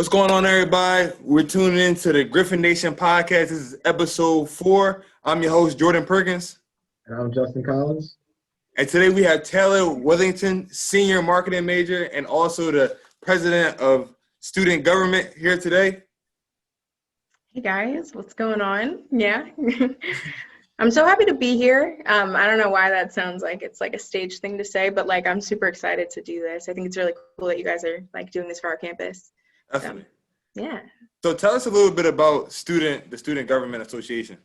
What's going on, everybody? We're tuning in to the Griffin Nation podcast. This is episode 4. I'm your host, Jordan Perkins. And I'm Justin Collins. And today we have Taylor Weathington, senior marketing major, and also the president of student government here today. Hey guys, what's going on? Yeah. I'm so happy to be here. I don't know why that sounds like it's like a stage thing to say, but like I'm super excited to do this. I think it's really cool that you guys are like doing this for our campus. Definitely. So, yeah. So tell us a little bit about the Student Government Association.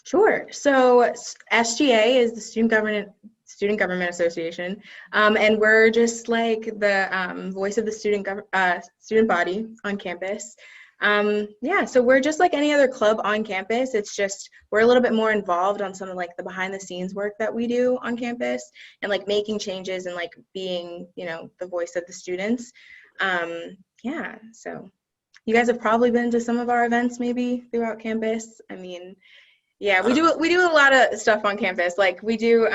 Sure. So SGA is the Student Government Association, and we're just like the voice of the student body on campus. So we're just like any other club on campus. It's just we're a little bit more involved on some of like the behind the scenes work that we do on campus and like making changes and like being, the voice of the students. So you guys have probably been to some of our events maybe throughout campus. I mean, yeah, we do a lot of stuff on campus. Like we do,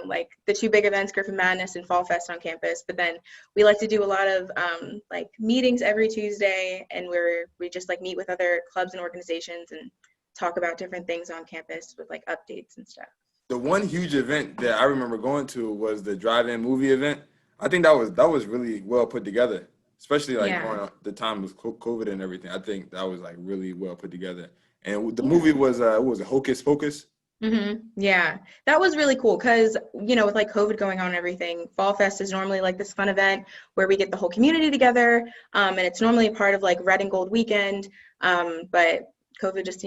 like the two big events, Griffin Madness and Fall Fest on campus. But then we like to do a lot of like meetings every Tuesday, and we just like meet with other clubs and organizations and talk about different things on campus with like updates and stuff. The one huge event that I remember going to was the drive-in movie event. I think that was really well put together, especially like during the time with COVID and everything. I think that was like really well put together. And the movie was Hocus Pocus. Mm-hmm. Yeah, that was really cool because, with like COVID going on and everything, Fall Fest is normally like this fun event where we get the whole community together. And it's normally a part of like Red and Gold weekend. But COVID just,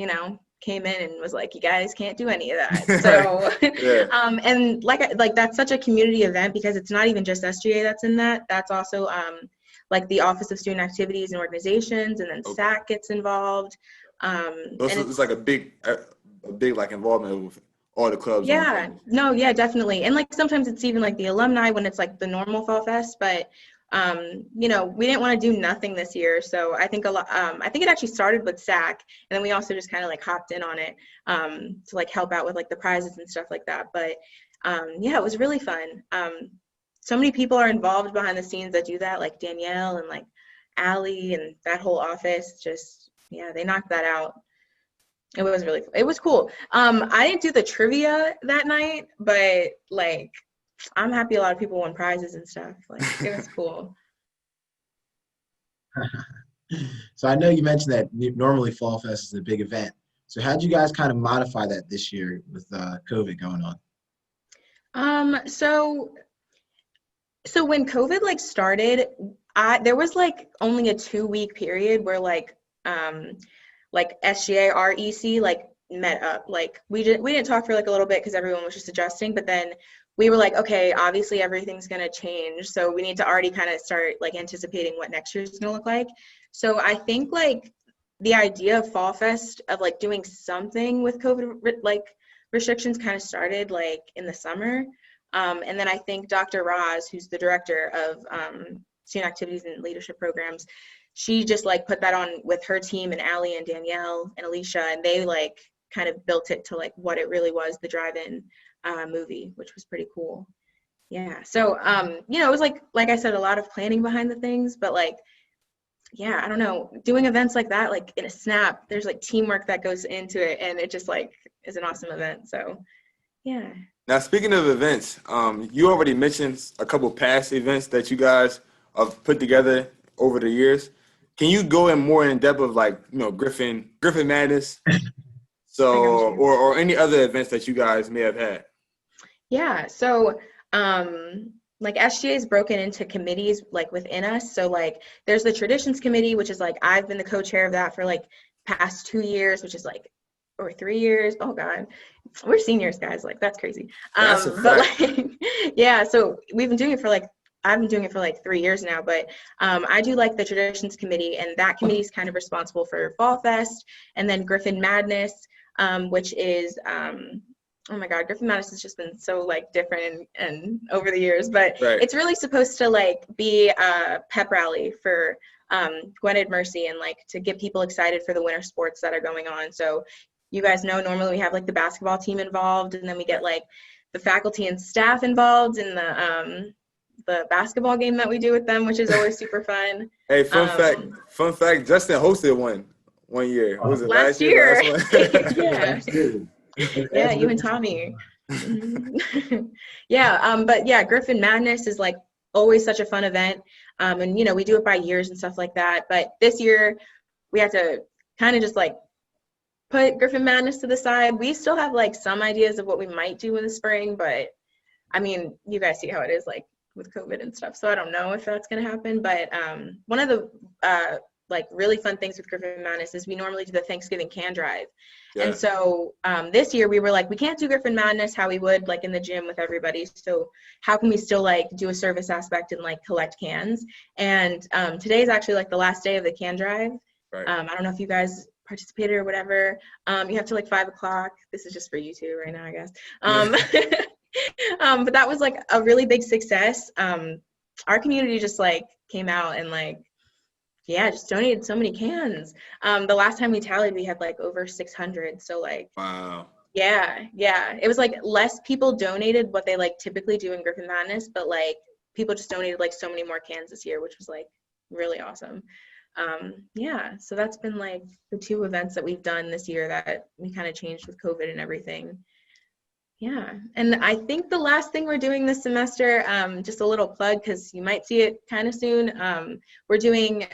came in and was like, you guys can't do any of that. So, and like that's such a community event because it's not even just SGA that's in that. That's also like the Office of Student Activities and Organizations, and then SAC gets involved. It's like a big like involvement with all the clubs. Yeah, definitely. And like sometimes it's even like the alumni when it's like the normal Fall Fest, but we didn't want to do nothing this year. So I think I think it actually started with SAC, and then we also just kind of like hopped in on it to like help out with like the prizes and stuff like that. But it was really fun. So many people are involved behind the scenes that do that, like Danielle and like Allie and that whole office. Just they knocked that out. It was cool. I didn't do the trivia that night, but like I'm happy a lot of people won prizes and stuff. Like it was cool. So I know you mentioned that normally Fall Fest is a big event. So how'd you guys kind of modify that this year with COVID going on? So when COVID like started, there was like only a 2-week period where like SGA REC like met up. Like we didn't talk for like a little bit because everyone was just adjusting, but then we were like, okay, obviously everything's gonna change, so we need to already kind of start like anticipating what next year is gonna look like. So I think like the idea of Fall Fest of like doing something with COVID like restrictions kind of started like in the summer. And then I think Dr. Roz, who's the director of student activities and leadership programs, she just like put that on with her team and Allie and Danielle and Alicia, and they like kind of built it to like what it really was, the drive-in movie, which was pretty cool. Yeah. So, it was like I said, a lot of planning behind the things, but like, I don't know, doing events like that, like in a snap, there's like teamwork that goes into it, and it just like is an awesome event. So, yeah. Now, speaking of events, you already mentioned a couple past events that you guys have put together over the years. Can you go more in depth of like, Griffin Madness, so or any other events that you guys may have had? Yeah. So, like SGA is broken into committees like within us. So like there's the traditions committee, which is like I've been the co-chair of that for like past 2 years, which is like or 3 years. Oh God, we're seniors, guys. Like that's crazy. But like, so we've been doing it for like, I've been doing it for like 3 years now, but I do like the traditions committee, and that committee is kind of responsible for Fall Fest, and then Griffin Madness, which is, oh my God, Griffin Madness has just been so like different and over the years, but It's really supposed to like be a pep rally for Gwynedd Mercy and like to get people excited for the winter sports that are going on. So you guys know normally we have like the basketball team involved, and then we get like the faculty and staff involved in the basketball game that we do with them, which is always super fun. Hey, fun fact, Justin hosted one year. Was it Last last year? year. Last one? Yeah. Absolutely. Yeah, you and Tommy. Yeah, but yeah, Griffin Madness is like always such a fun event. And you know, we do it by years and stuff like that. But this year we had to kind of just like put Griffin Madness to the side. We still have like some ideas of what we might do in the spring, but I mean, you guys see how it is like with COVID and stuff. So I don't know if that's gonna happen. But one of the like really fun things with Griffin Madness is we normally do the Thanksgiving can drive. Yeah. And so this year we were like, we can't do Griffin Madness how we would like in the gym with everybody. So how can we still like do a service aspect and like collect cans? And today is actually like the last day of the can drive. Right. I don't know if you guys participated or whatever. You have to like 5 o'clock. This is just for you two right now, I guess. But that was like a really big success. Our community just like came out and like, yeah, just donated so many cans. The last time we tallied, we had like over 600. So like, Wow. yeah. It was like less people donated what they like typically do in Griffin Madness, but like people just donated like so many more cans this year, which was like really awesome. Yeah, so that's been like the 2 events that we've done this year that we kind of changed with COVID and everything. Yeah, and I think the last thing we're doing this semester, just a little plug because you might see it kind of soon. We're doing,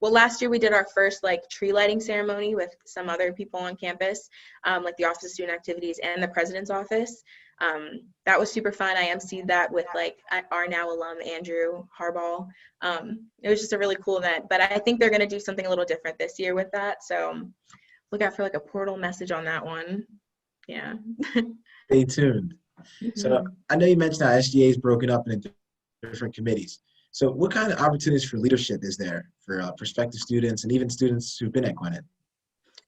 well, last year we did our first like tree lighting ceremony with some other people on campus, like the Office of Student Activities and the President's Office. That was super fun. I emceed that with like our now alum Andrew Harbaugh. It was just a really cool event, but I think they're going to do something a little different this year with that. So look out for like a portal message on that one. Yeah. Stay tuned. So I know you mentioned how SGA is broken up into different committees. So what kind of opportunities for leadership is there for prospective students and even students who've been at Gwinnett?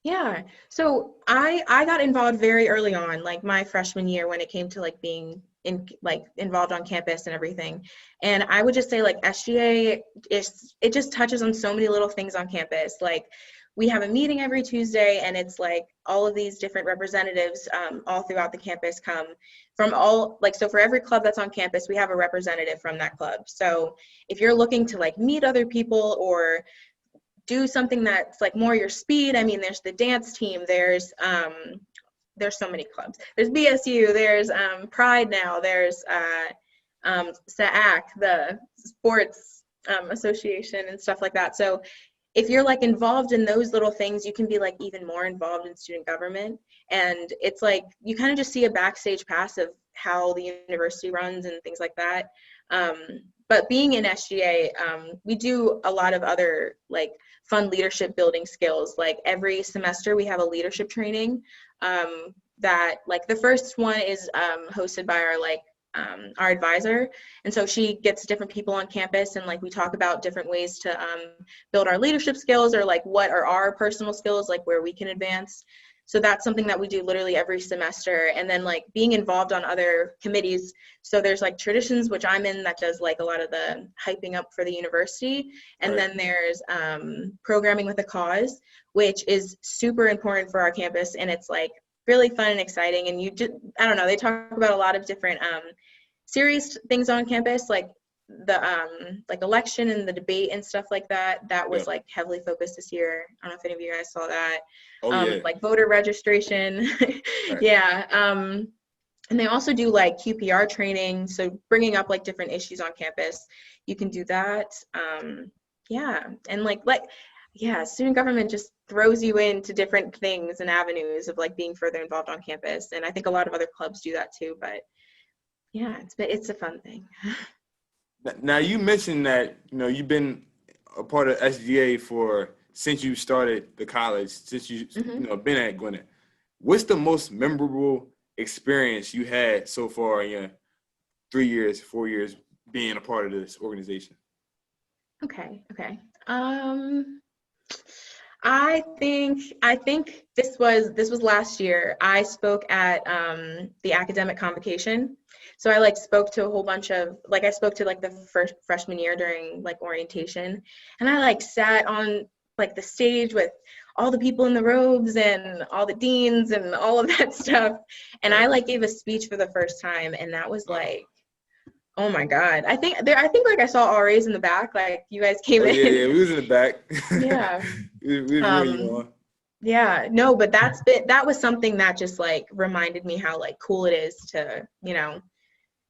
Yeah, so I got involved very early on, like my freshman year when it came to like being involved on campus and everything. And I would just say like SGA it just touches on so many little things on campus. Like we have a meeting every Tuesday and it's like all of these different representatives all throughout the campus come from all like, so for every club that's on campus, we have a representative from that club. So if you're looking to like meet other people or do something that's like more your speed, I mean, there's the dance team, there's so many clubs. There's BSU, there's Pride now, there's SAAC, the sports association and stuff like that. So if you're like involved in those little things, you can be like even more involved in student government. And it's like, you kind of just see a backstage pass of how the university runs and things like that. But being in SGA, we do a lot of other like fun leadership building skills. Like every semester we have a leadership training that like the first one is hosted by our advisor, and so she gets different people on campus and like we talk about different ways to build our leadership skills or like what are our personal skills, like where we can advance. So that's something that we do literally every semester. And then like being involved on other committees. So there's like traditions, which I'm in, that does like a lot of the hyping up for the university. And then there's programming with a cause, which is super important for our campus. And it's like really fun and exciting. And you just, I don't know, they talk about a lot of different serious things on campus, like the like election and the debate and stuff like that. That was like heavily focused this year. I don't know if any of you guys saw that. Like voter registration. Yeah. And they also do like QPR training, so bringing up like different issues on campus, you can do that. Yeah, and yeah, student government just throws you into different things and avenues of like being further involved on campus, and I think a lot of other clubs do that too. But yeah, it's a fun thing. Now you mentioned that you've been a part of SGA since you started the college, since you been at Gwinnett. What's the most memorable experience you had so far in your 3 years, 4 years being a part of this organization? Okay. I think this was last year. I spoke at the academic convocation. So I like spoke to a whole bunch of I spoke to like the first freshman year during like orientation, and I like sat on like the stage with all the people in the robes and all the deans and all of that stuff, and I like gave a speech for the first time, and that was like Oh my God. I think like I saw RAs in the back, like you guys came Oh yeah, in. yeah, we was in the back. Yeah. We was rooting you Um, on. yeah, no, but that was something that just like reminded me how like cool it is to,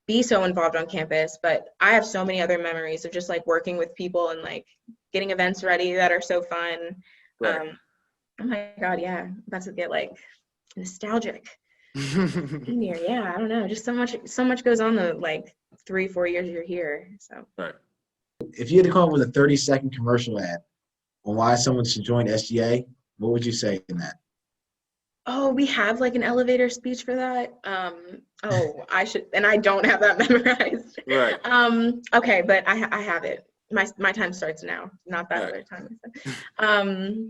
be so involved on campus. But I have so many other memories of just like working with people and like getting events ready that are so fun. Right. Um, oh my God, yeah. I'm about to get like nostalgic. Senior, yeah, I don't know. Just so much goes on the like 3, 4 years you're here. So Right. If you had to come up with a 30-second commercial ad on why someone should join SGA, what would you say in that? oh, we have like an elevator speech for that. Oh, I should, and I don't have that memorized. Right. Okay, but I have it. My time starts now, not that Right. other time.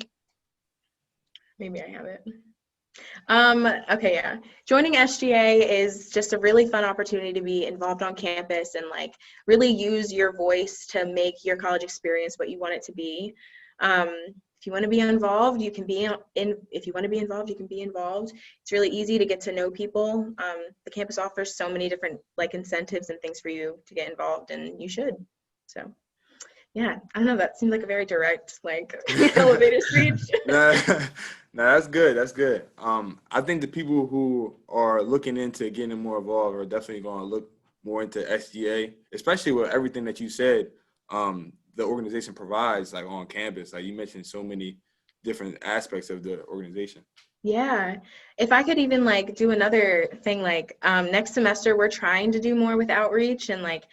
Maybe I have it. Okay, yeah. Joining SGA is just a really fun opportunity to be involved on campus and like really use your voice to make your college experience what you want it to be. If you want to be involved, you can be in. If you want to be involved, you can be involved. It's really easy to get to know people. The campus offers so many different like incentives and things for you to get involved, and you should. So, yeah, I don't know. That seemed like a very direct like elevator speech. Nah, nah, that's good. That's good. I think the people who are looking into getting more involved are definitely going to look more into SGA, especially with everything that you said. The organization provides like on campus. Like you mentioned, so many different aspects of the organization. Yeah. If I could even like do another thing, like next semester, we're trying to do more with outreach and like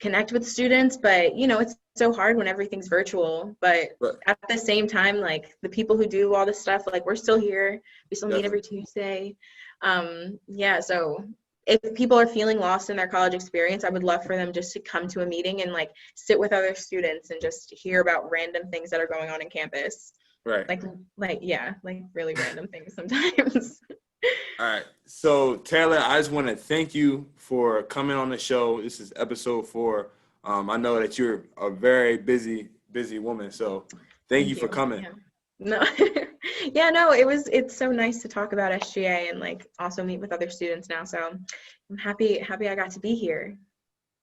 connect with students, but it's so hard when everything's virtual. But But at the same time, like the people who do all this stuff, like we're still here. We still meet every definitely, Tuesday. Yeah. So if people are feeling lost in their college experience, I would love for them just to come to a meeting and like sit with other students and just hear about random things that are going on in campus. right. Like yeah, like really random things sometimes. All right. So Taylor, I just want to thank you for coming on the show. This is episode 4. I know that you're a very busy woman, so thank you Thank for you. coming. Yeah. No. Yeah, no, it's so nice to talk about SGA and like also meet with other students now. So I'm happy I got to be here.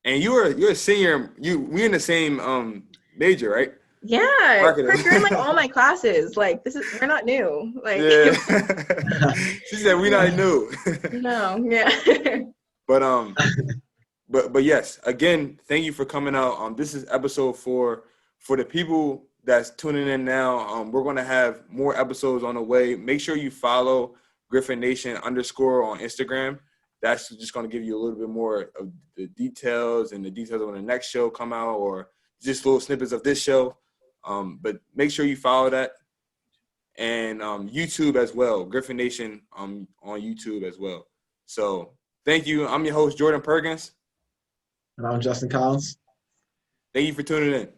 And you're a senior. We in the same major, right? Yeah, Marketing. Kirk, you're in like all my classes. Like we're not new. Like Yeah. She said we not yeah. new. No, yeah. But but yes, again, thank you for coming out. This is episode 4. For the people that's tuning in now, we're gonna have more episodes on the way. Make sure you follow Griffin Nation _ on Instagram. That's just gonna give you a little bit more of the details and the details when the next show come out or just little snippets of this show. But make sure you follow that. And YouTube as well, Griffin Nation on YouTube as well. So thank you. I'm your host, Jordan Perkins. And I'm Justin Collins. Thank you for tuning in.